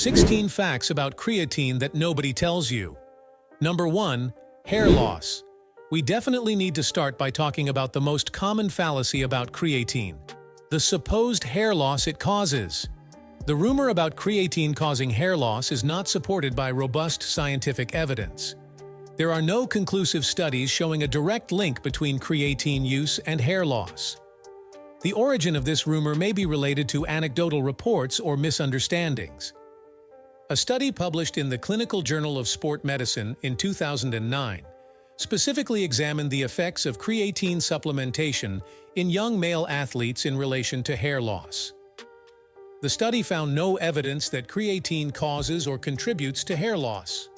16 facts about creatine that nobody tells you. Number 1. Hair loss. We definitely need to start by talking about the most common fallacy about creatine: the supposed hair loss it causes. The rumor about creatine causing hair loss is not supported by robust scientific evidence. There are no conclusive studies showing a direct link between creatine use and hair loss. The origin of this rumor may be related to anecdotal reports or misunderstandings. A study published in the Clinical Journal of Sport Medicine in 2009 specifically examined the effects of creatine supplementation in young male athletes in relation to hair loss. The study found no evidence that creatine causes or contributes to hair loss.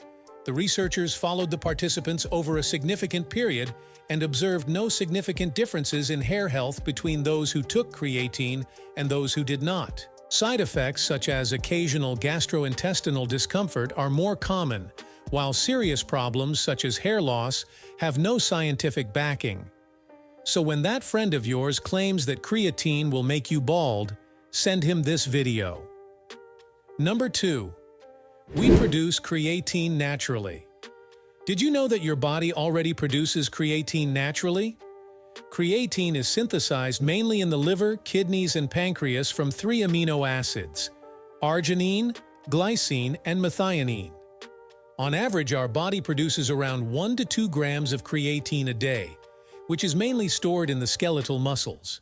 The researchers followed the participants over a significant period and observed no significant differences in hair health between those who took creatine and those who did not. Side effects such as occasional gastrointestinal discomfort are more common, while serious problems such as hair loss have no scientific backing. So when that friend of yours claims that creatine will make you bald, send him this video. Number 2. We produce creatine naturally. Did you know that your body already produces creatine naturally? Creatine is synthesized mainly in the liver, kidneys, and pancreas from 3 amino acids: arginine, glycine, and methionine. On average, our body produces around 1 to 2 grams of creatine a day, which is mainly stored in the skeletal muscles.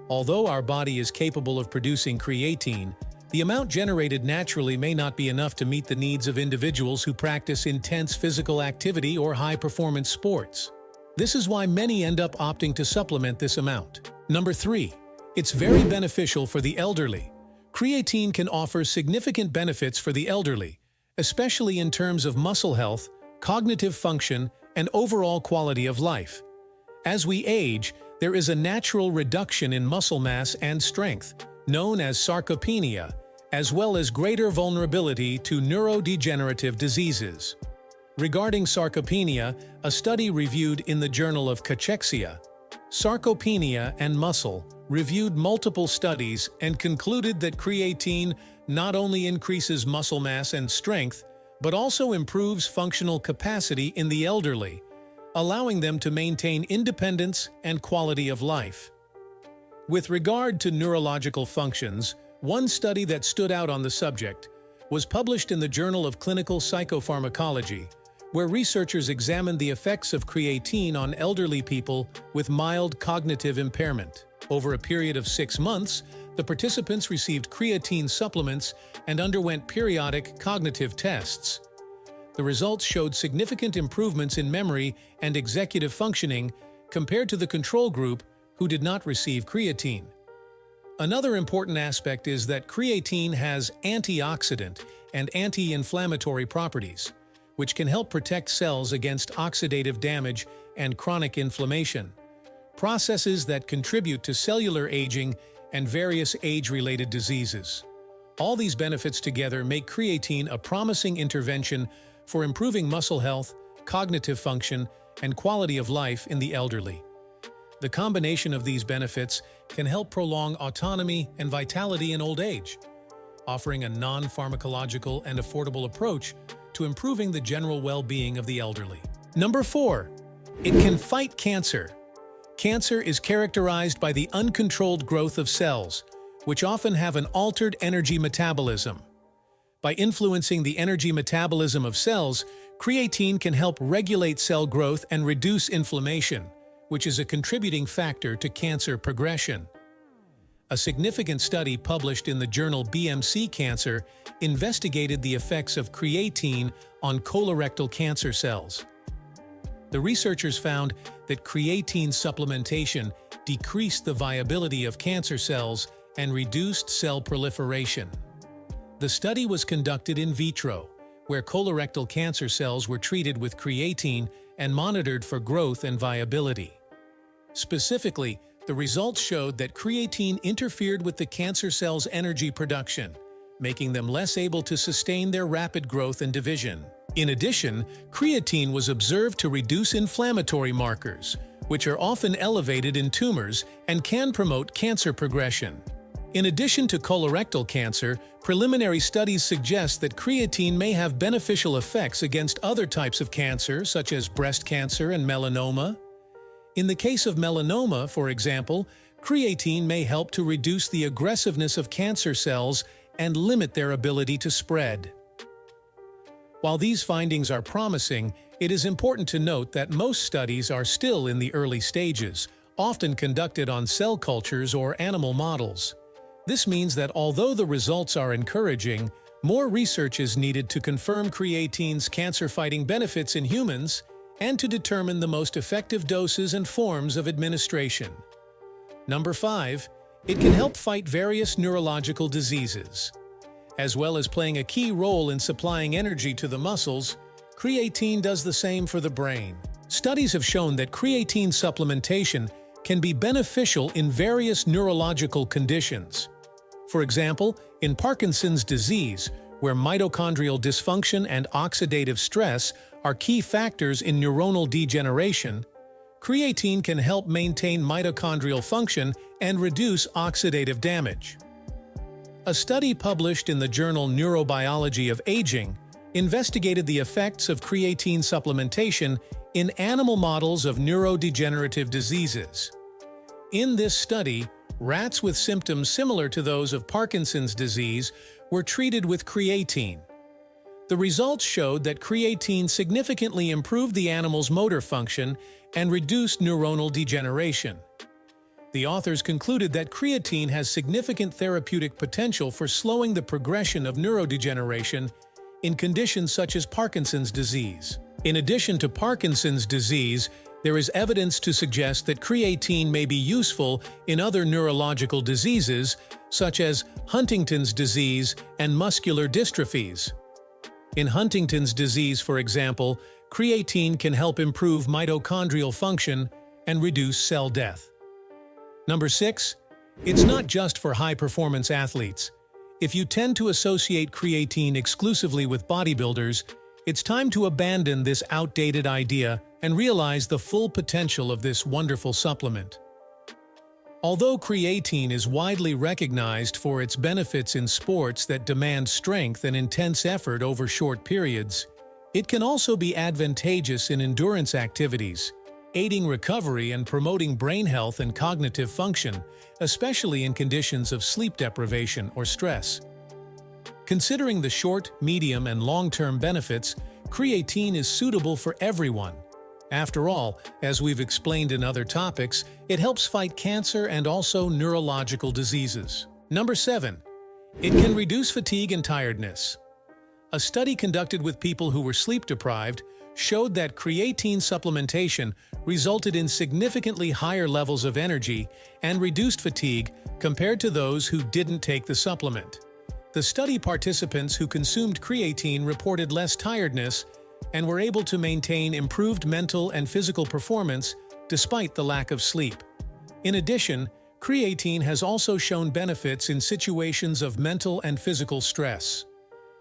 Although our body is capable of producing creatine, the amount generated naturally may not be enough to meet the needs of individuals who practice intense physical activity or high-performance sports. This is why many end up opting to supplement this amount. Number 3. It's very beneficial for the elderly. Creatine can offer significant benefits for the elderly, especially in terms of muscle health, cognitive function, and overall quality of life. As we age, there is a natural reduction in muscle mass and strength, known as sarcopenia, as well as greater vulnerability to neurodegenerative diseases. Regarding sarcopenia, a study reviewed in the Journal of Cachexia, Sarcopenia and Muscle, reviewed multiple studies and concluded that creatine not only increases muscle mass and strength, but also improves functional capacity in the elderly, allowing them to maintain independence and quality of life. With regard to neurological functions, one study that stood out on the subject was published in the Journal of Clinical Psychopharmacology, where researchers examined the effects of creatine on elderly people with mild cognitive impairment. Over a period of 6 months, the participants received creatine supplements and underwent periodic cognitive tests. The results showed significant improvements in memory and executive functioning compared to the control group who did not receive creatine. Another important aspect is that creatine has antioxidant and anti-inflammatory properties, which can help protect cells against oxidative damage and chronic inflammation, processes that contribute to cellular aging and various age-related diseases. All these benefits together make creatine a promising intervention for improving muscle health, cognitive function, and quality of life in the elderly. The combination of these benefits can help prolong autonomy and vitality in old age, offering a non-pharmacological and affordable approach to improving the general well-being of the elderly. Number 4. It can fight cancer. Cancer is characterized by the uncontrolled growth of cells, which often have an altered energy metabolism. By influencing the energy metabolism of cells, creatine can help regulate cell growth and reduce inflammation, which is a contributing factor to cancer progression. A significant study published in the journal BMC Cancer investigated the effects of creatine on colorectal cancer cells. The researchers found that creatine supplementation decreased the viability of cancer cells and reduced cell proliferation. The study was conducted in vitro, where colorectal cancer cells were treated with creatine and monitored for growth and viability. Specifically, the results showed that creatine interfered with the cancer cells' energy production, making them less able to sustain their rapid growth and division. In addition, creatine was observed to reduce inflammatory markers, which are often elevated in tumors and can promote cancer progression. In addition to colorectal cancer, preliminary studies suggest that creatine may have beneficial effects against other types of cancer, such as breast cancer and melanoma. In the case of melanoma, for example, creatine may help to reduce the aggressiveness of cancer cells and limit their ability to spread. While these findings are promising, it is important to note that most studies are still in the early stages, often conducted on cell cultures or animal models. This means that although the results are encouraging, more research is needed to confirm creatine's cancer-fighting benefits in humans and to determine the most effective doses and forms of administration. Number 5. It can help fight various neurological diseases. As well as playing a key role in supplying energy to the muscles, creatine does the same for the brain. Studies have shown that creatine supplementation can be beneficial in various neurological conditions. For example, in Parkinson's disease, where mitochondrial dysfunction and oxidative stress are key factors in neuronal degeneration, creatine can help maintain mitochondrial function and reduce oxidative damage. A study published in the journal Neurobiology of Aging investigated the effects of creatine supplementation in animal models of neurodegenerative diseases. In this study, rats with symptoms similar to those of Parkinson's disease were treated with creatine. The results showed that creatine significantly improved the animal's motor function and reduced neuronal degeneration. The authors concluded that creatine has significant therapeutic potential for slowing the progression of neurodegeneration in conditions such as Parkinson's disease. In addition to Parkinson's disease, there is evidence to suggest that creatine may be useful in other neurological diseases, such as Huntington's disease and muscular dystrophies. In Huntington's disease, for example, creatine can help improve mitochondrial function and reduce cell death. Number 6. It's not just for high-performance athletes. If you tend to associate creatine exclusively with bodybuilders, it's time to abandon this outdated idea and realize the full potential of this wonderful supplement. Although creatine is widely recognized for its benefits in sports that demand strength and intense effort over short periods, it can also be advantageous in endurance activities, aiding recovery and promoting brain health and cognitive function, especially in conditions of sleep deprivation or stress. Considering the short, medium, and long-term benefits, creatine is suitable for everyone. After all, as we've explained in other topics, it helps fight cancer and also neurological diseases. Number 7. It can reduce fatigue and tiredness. A study conducted with people who were sleep-deprived showed that creatine supplementation resulted in significantly higher levels of energy and reduced fatigue compared to those who didn't take the supplement. The study participants who consumed creatine reported less tiredness and were able to maintain improved mental and physical performance despite the lack of sleep. In addition, creatine has also shown benefits in situations of mental and physical stress.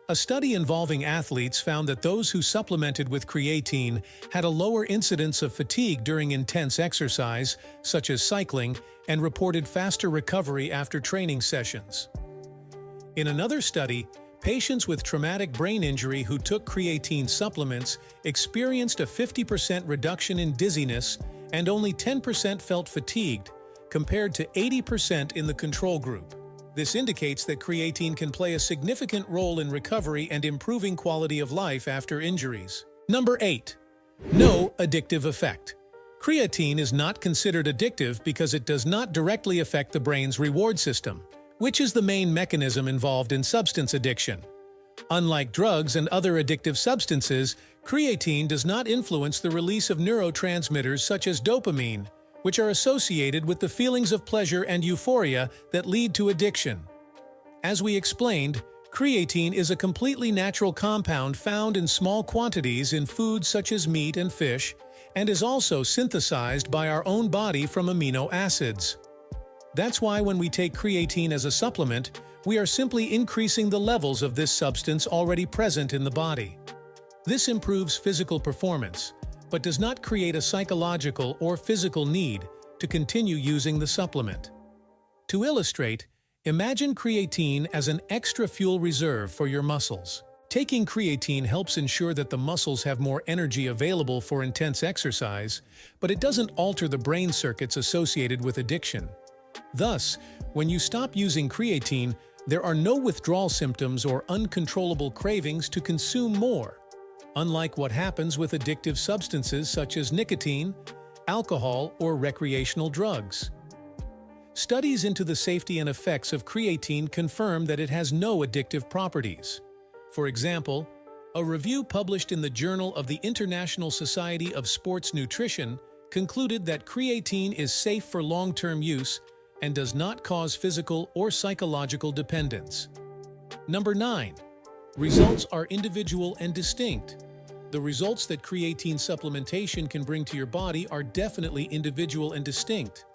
A study involving athletes found that those who supplemented with creatine had a lower incidence of fatigue during intense exercise, such as cycling, and reported faster recovery after training sessions. In another study, patients with traumatic brain injury who took creatine supplements experienced a 50% reduction in dizziness and only 10% felt fatigued, compared to 80% in the control group. This indicates that creatine can play a significant role in recovery and improving quality of life after injuries. Number 8. No addictive effect. Creatine is not considered addictive because it does not directly affect the brain's reward system, which is the main mechanism involved in substance addiction. Unlike drugs and other addictive substances, creatine does not influence the release of neurotransmitters such as dopamine, which are associated with the feelings of pleasure and euphoria that lead to addiction. As we explained, creatine is a completely natural compound found in small quantities in foods such as meat and fish, and is also synthesized by our own body from amino acids. That's why when we take creatine as a supplement, we are simply increasing the levels of this substance already present in the body. This improves physical performance, but does not create a psychological or physical need to continue using the supplement. To illustrate, Imagine creatine as an extra fuel reserve for your muscles. Taking creatine helps ensure that the muscles have more energy available for intense exercise, but it doesn't alter the brain circuits associated with addiction. Thus, when you stop using creatine, there are no withdrawal symptoms or uncontrollable cravings to consume more, unlike what happens with addictive substances such as nicotine, alcohol, or recreational drugs. Studies into the safety and effects of creatine confirm that it has no addictive properties. For example, a review published in the Journal of the International Society of Sports Nutrition concluded that creatine is safe for long-term use and does not cause physical or psychological dependence. Number 9. Results are individual and distinct. The results that creatine supplementation can bring to your body are definitely individual and distinct.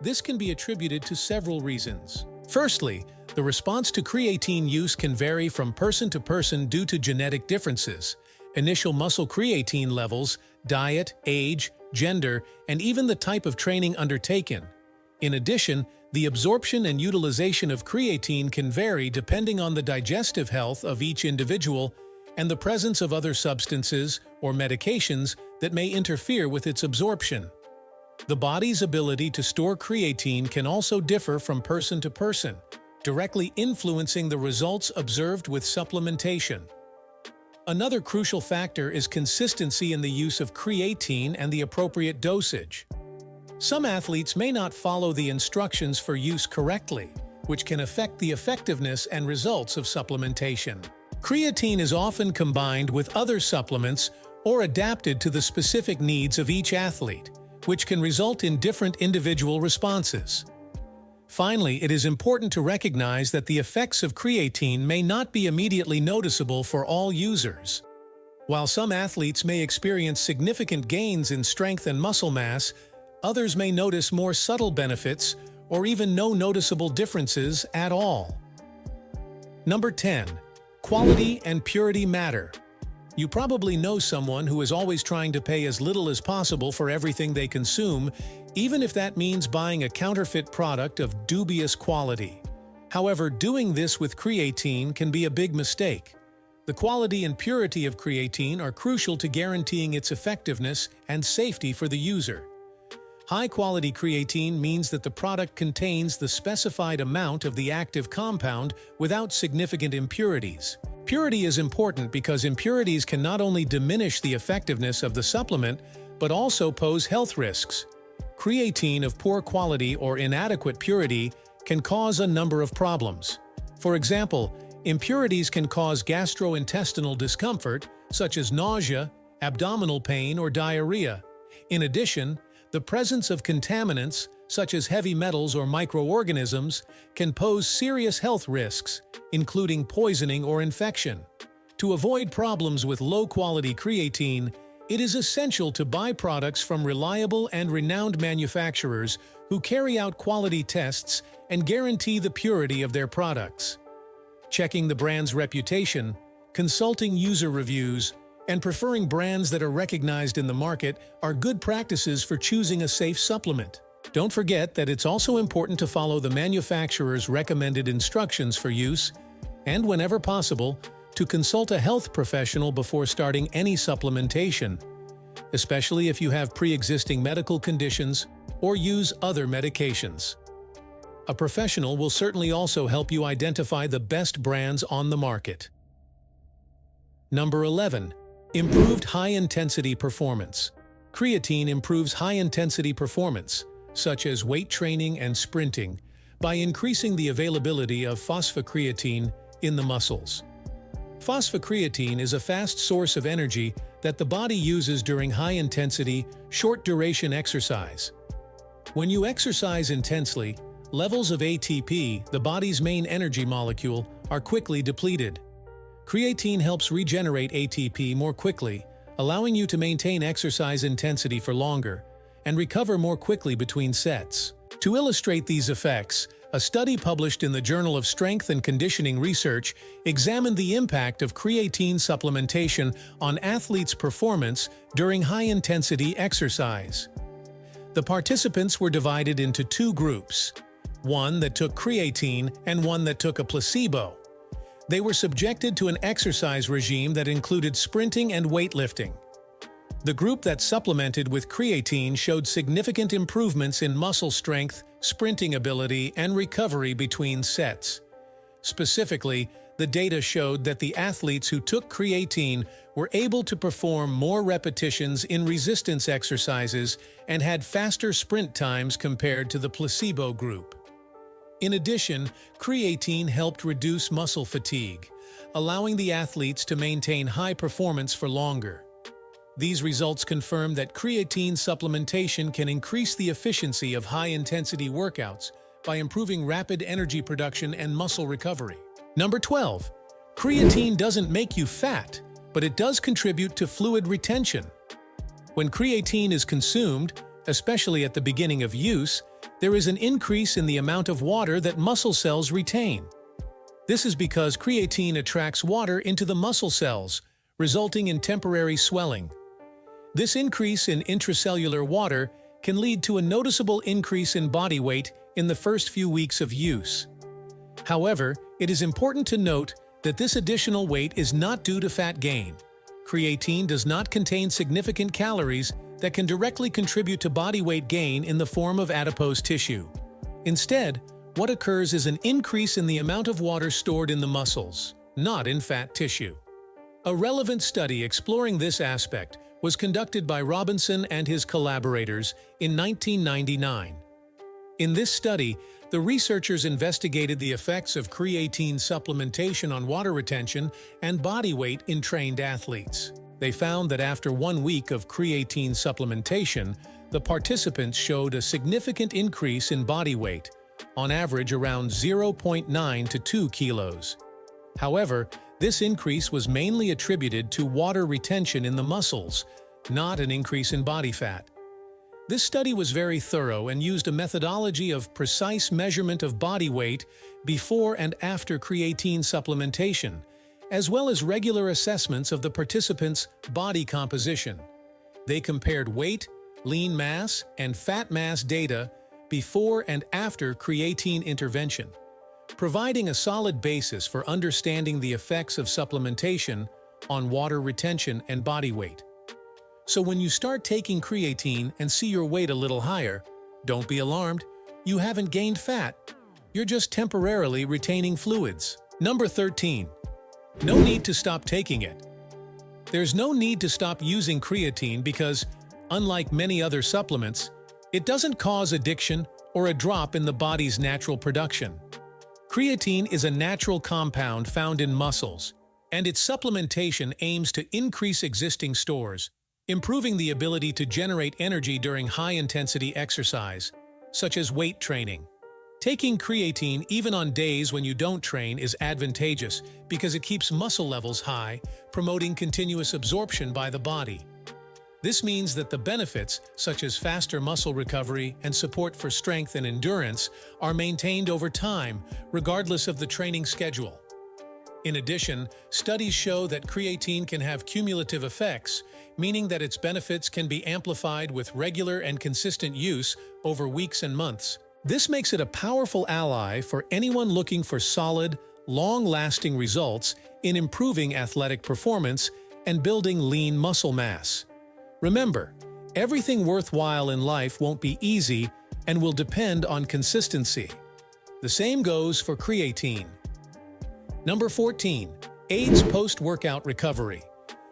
This can be attributed to several reasons. Firstly, the response to creatine use can vary from person to person due to genetic differences, initial muscle creatine levels, diet, age, gender, and even the type of training undertaken. In addition, the absorption and utilization of creatine can vary depending on the digestive health of each individual and the presence of other substances or medications that may interfere with its absorption. The body's ability to store creatine can also differ from person to person, directly influencing the results observed with supplementation. Another crucial factor is consistency in the use of creatine and the appropriate dosage. Some athletes may not follow the instructions for use correctly, which can affect the effectiveness and results of supplementation. Creatine is often combined with other supplements or adapted to the specific needs of each athlete, which can result in different individual responses. Finally, it is important to recognize that the effects of creatine may not be immediately noticeable for all users. While some athletes may experience significant gains in strength and muscle mass, others may notice more subtle benefits or even no noticeable differences at all. Number 10. Quality and purity matter. You probably know someone who is always trying to pay as little as possible for everything they consume, even if that means buying a counterfeit product of dubious quality. However, doing this with creatine can be a big mistake. The quality and purity of creatine are crucial to guaranteeing its effectiveness and safety for the user. High-quality creatine means that the product contains the specified amount of the active compound without significant impurities. Purity is important because impurities can not only diminish the effectiveness of the supplement, but also pose health risks. Creatine of poor quality or inadequate purity can cause a number of problems. For example, impurities can cause gastrointestinal discomfort, such as nausea, abdominal pain, or diarrhea. In addition, the presence of contaminants, such as heavy metals or microorganisms, can pose serious health risks, including poisoning or infection. To avoid problems with low-quality creatine, it is essential to buy products from reliable and renowned manufacturers who carry out quality tests and guarantee the purity of their products. Checking the brand's reputation, consulting user reviews, and preferring brands that are recognized in the market are good practices for choosing a safe supplement. Don't forget that it's also important to follow the manufacturer's recommended instructions for use, and whenever possible, to consult a health professional before starting any supplementation, especially if you have pre-existing medical conditions or use other medications. A professional will certainly also help you identify the best brands on the market. Number 11. Improved high-intensity performance. Creatine improves high-intensity performance, such as weight training and sprinting, by increasing the availability of phosphocreatine in the muscles. Phosphocreatine is a fast source of energy that the body uses during high-intensity, short-duration exercise. When you exercise intensely, levels of ATP, the body's main energy molecule, are quickly depleted. Creatine helps regenerate ATP more quickly, allowing you to maintain exercise intensity for longer and recover more quickly between sets. To illustrate these effects, a study published in the Journal of Strength and Conditioning Research examined the impact of creatine supplementation on athletes' performance during high-intensity exercise. The participants were divided into two groups. one that took creatine and one that took a placebo. They were subjected to an exercise regime that included sprinting and weightlifting. The group that supplemented with creatine showed significant improvements in muscle strength, sprinting ability, and recovery between sets. Specifically, the data showed that the athletes who took creatine were able to perform more repetitions in resistance exercises and had faster sprint times compared to the placebo group. In addition, creatine helped reduce muscle fatigue, allowing the athletes to maintain high performance for longer. These results confirm that creatine supplementation can increase the efficiency of high-intensity workouts by improving rapid energy production and muscle recovery. Number 12. Creatine doesn't make you fat, but it does contribute to fluid retention. When creatine is consumed, especially at the beginning of use, there is an increase in the amount of water that muscle cells retain. This is because creatine attracts water into the muscle cells, resulting in temporary swelling. This increase in intracellular water can lead to a noticeable increase in body weight in the first few weeks of use. However, it is important to note that this additional weight is not due to fat gain. Creatine does not contain significant calories that can directly contribute to body weight gain in the form of adipose tissue. Instead, what occurs is an increase in the amount of water stored in the muscles, not in fat tissue. A relevant study exploring this aspect was conducted by Robinson and his collaborators in 1999. In this study, the researchers investigated the effects of creatine supplementation on water retention and body weight in trained athletes. They found that after 1 week of creatine supplementation, the participants showed a significant increase in body weight, on average around 0.9 to 2 kilos. However, this increase was mainly attributed to water retention in the muscles, not an increase in body fat. This study was very thorough and used a methodology of precise measurement of body weight before and after creatine supplementation, as well as regular assessments of the participants' body composition. They compared weight, lean mass, and fat mass data before and after creatine intervention, providing a solid basis for understanding the effects of supplementation on water retention and body weight. So when you start taking creatine and see your weight a little higher, don't be alarmed. You haven't gained fat. You're just temporarily retaining fluids. Number 13. No need to stop taking it. There's no need to stop using creatine because, unlike many other supplements, it doesn't cause addiction or a drop in the body's natural production. Creatine is a natural compound found in muscles, and its supplementation aims to increase existing stores, improving the ability to generate energy during high-intensity exercise, such as weight training. Taking creatine even on days when you don't train is advantageous because it keeps muscle levels high, promoting continuous absorption by the body. This means that the benefits, such as faster muscle recovery and support for strength and endurance, are maintained over time, regardless of the training schedule. In addition, studies show that creatine can have cumulative effects, meaning that its benefits can be amplified with regular and consistent use over weeks and months. This makes it a powerful ally for anyone looking for solid, long-lasting results in improving athletic performance and building lean muscle mass. Remember, everything worthwhile in life won't be easy and will depend on consistency. The same goes for creatine. Number 14. Aids post-workout recovery.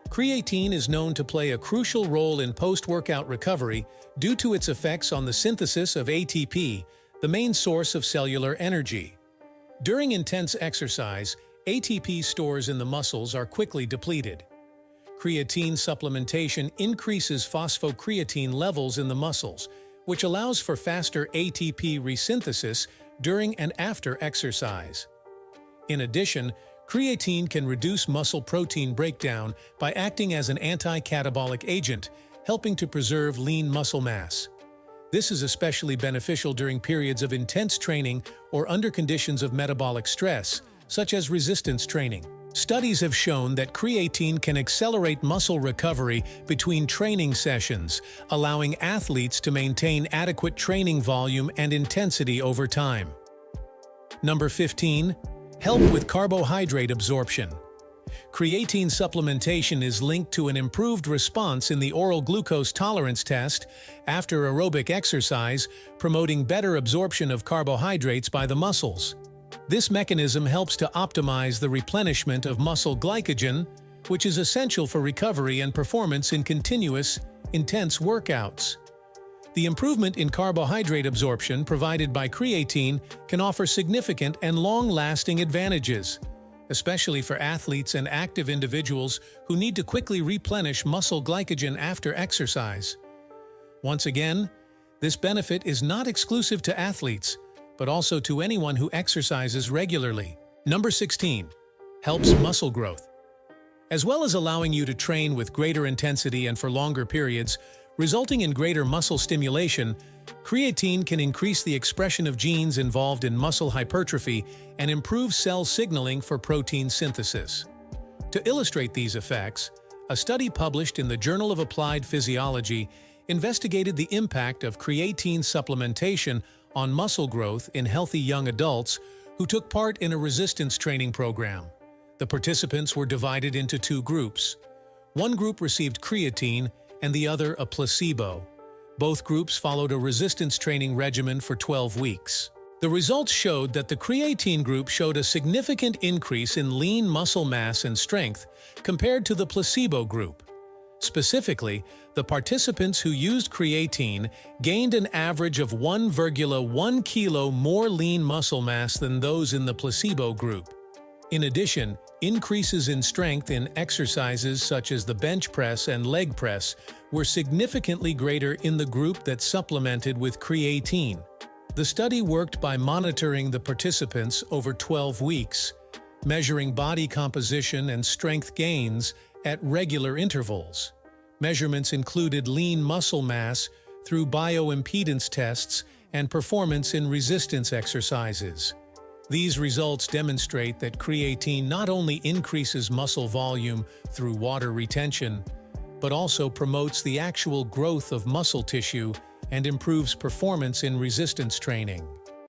Creatine is known to play a crucial role in post-workout recovery due to its effects on the synthesis of ATP, the main source of cellular energy. During intense exercise, ATP stores in the muscles are quickly depleted. Creatine supplementation increases phosphocreatine levels in the muscles, which allows for faster ATP resynthesis during and after exercise. In addition, creatine can reduce muscle protein breakdown by acting as an anti-catabolic agent, helping to preserve lean muscle mass. This is especially beneficial during periods of intense training or under conditions of metabolic stress, such as resistance training. Studies have shown that creatine can accelerate muscle recovery between training sessions, allowing athletes to maintain adequate training volume and intensity over time. Number 15. Help with carbohydrate absorption. Creatine supplementation is linked to an improved response in the oral glucose tolerance test after aerobic exercise, promoting better absorption of carbohydrates by the muscles. This mechanism helps to optimize the replenishment of muscle glycogen, which is essential for recovery and performance in continuous, intense workouts. The improvement in carbohydrate absorption provided by creatine can offer significant and long-lasting advantages, especially for athletes and active individuals who need to quickly replenish muscle glycogen after exercise. Once again, this benefit is not exclusive to athletes, but also to anyone who exercises regularly. Number 16. Helps muscle growth. As well as allowing you to train with greater intensity and for longer periods, resulting in greater muscle stimulation, creatine can increase the expression of genes involved in muscle hypertrophy and improve cell signaling for protein synthesis. To illustrate these effects, a study published in the Journal of Applied Physiology investigated the impact of creatine supplementation on muscle growth in healthy young adults who took part in a resistance training program. The participants were divided into two groups. One group received creatine and the other a placebo. Both groups followed a resistance training regimen for 12 weeks. The results showed that the creatine group showed a significant increase in lean muscle mass and strength compared to the placebo group. Specifically, the participants who used creatine gained an average of 1.1 kilo more lean muscle mass than those in the placebo group. In addition, increases in strength in exercises such as the bench press and leg press were significantly greater in the group that supplemented with creatine. The study worked by monitoring the participants over 12 weeks, measuring body composition and strength gains at regular intervals. Measurements included lean muscle mass through bioimpedance tests and performance in resistance exercises. These results demonstrate that creatine not only increases muscle volume through water retention, but also promotes the actual growth of muscle tissue and improves performance in resistance training.